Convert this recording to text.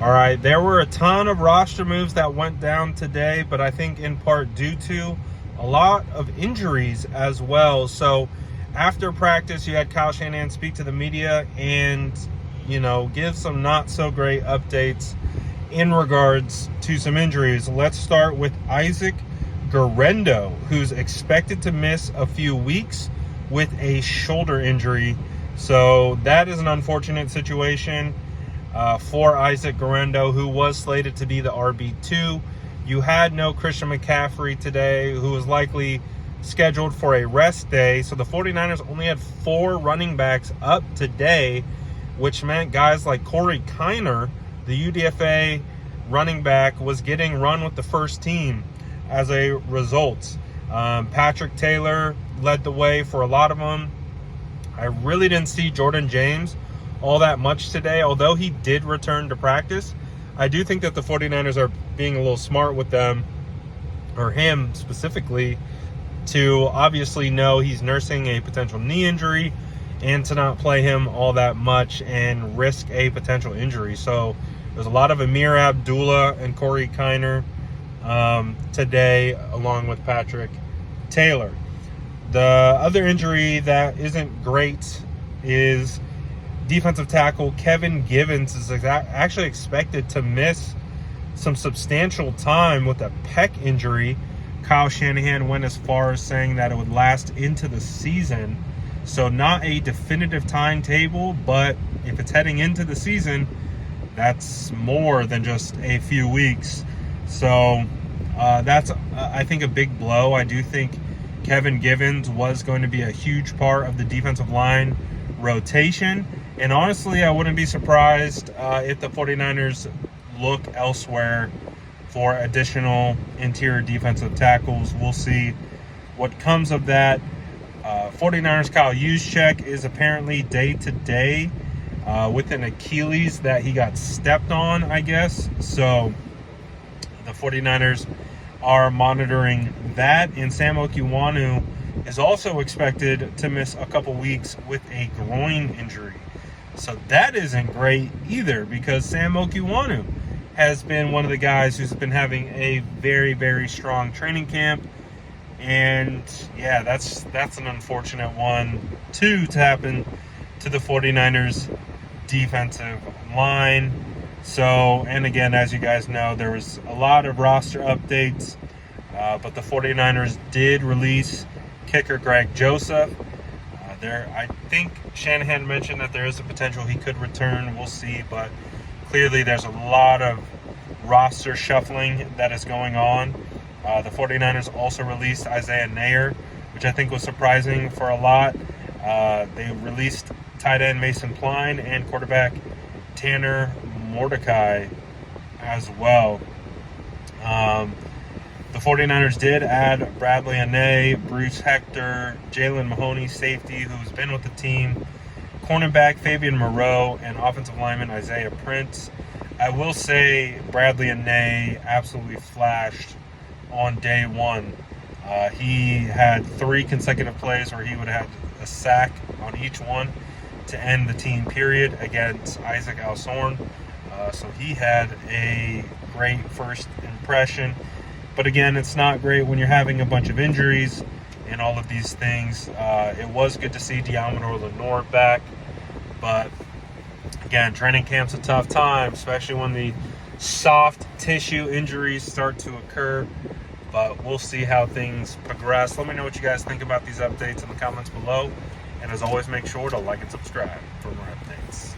All right, there were a ton of roster moves that went down today, but I think in part due to a lot of injuries as well. So after practice, you had Kyle Shanahan speak to the media and, give some not so great updates in regards to some injuries. Let's start with Isaac Guerendo, who's expected to miss a few weeks with a shoulder injury. So that is an unfortunate situation for Isaac Guerendo, who was slated to be the RB2. You had no Christian McCaffrey today, who was likely scheduled for a rest day. So the 49ers only had 4 running backs up today, which meant guys like Corey Kiner, the UDFA running back, was getting run with the first team as a result. Patrick Taylor led the way for a lot of them. I really didn't see Jordan James all that much today, although he did return to practice. I do think that the 49ers are being a little smart with them, or him specifically, to obviously know he's nursing a potential knee injury and to not play him all that much and risk a potential injury. So there's a lot of Amir Abdullah and Corey Kiner today, along with Patrick Taylor. The other injury that isn't great is defensive tackle Kevin Givens is actually expected to miss some substantial time with a pec injury. Kyle Shanahan went as far as saying that it would last into the season. So not a definitive timetable, but if it's heading into the season, that's more than just a few weeks. So that's, I think, a big blow. I do think Kevin Givens was going to be a huge part of the defensive line rotation. And honestly, I wouldn't be surprised if the 49ers look elsewhere for additional interior defensive tackles. We'll see what comes of that. 49ers Kyle Juszczyk is apparently day-to-day with an Achilles that he got stepped on, I guess. So the 49ers are monitoring that. And Sam Okuayinonu is also expected to miss a couple weeks with a groin injury. So that isn't great either, because Sam Okuayinonu has been one of the guys who's been having a very, very strong training camp. And yeah, that's an unfortunate one too to happen to the 49ers defensive line. So, and again, as you guys know, there was a lot of roster updates, but the 49ers did release kicker Greg Joseph. I think Shanahan mentioned that there is a potential he could return. We'll see, but clearly there's a lot of roster shuffling that is going on. The 49ers also released Isaiah Nair, which I think was surprising for a lot. They released tight end Mason Klein and quarterback Tanner Mordecai as well. The 49ers did add Bradley Anae, Bruce Hector, Jalen Mahoney, safety, who's been with the team, cornerback Fabian Moreau, and offensive lineman Isaiah Prince. I will say Bradley Anae absolutely flashed on day one. He had 3 consecutive plays where he would have had a sack on each one to end the team period against Isaac Alsorn. So he had a great first impression. But again, it's not great when you're having a bunch of injuries and all of these things. It was good to see Diamador Lenore back. But again, training camp's a tough time, especially when the soft tissue injuries start to occur. But we'll see how things progress. Let me know what you guys think about these updates in the comments below. And as always, make sure to like and subscribe for more updates.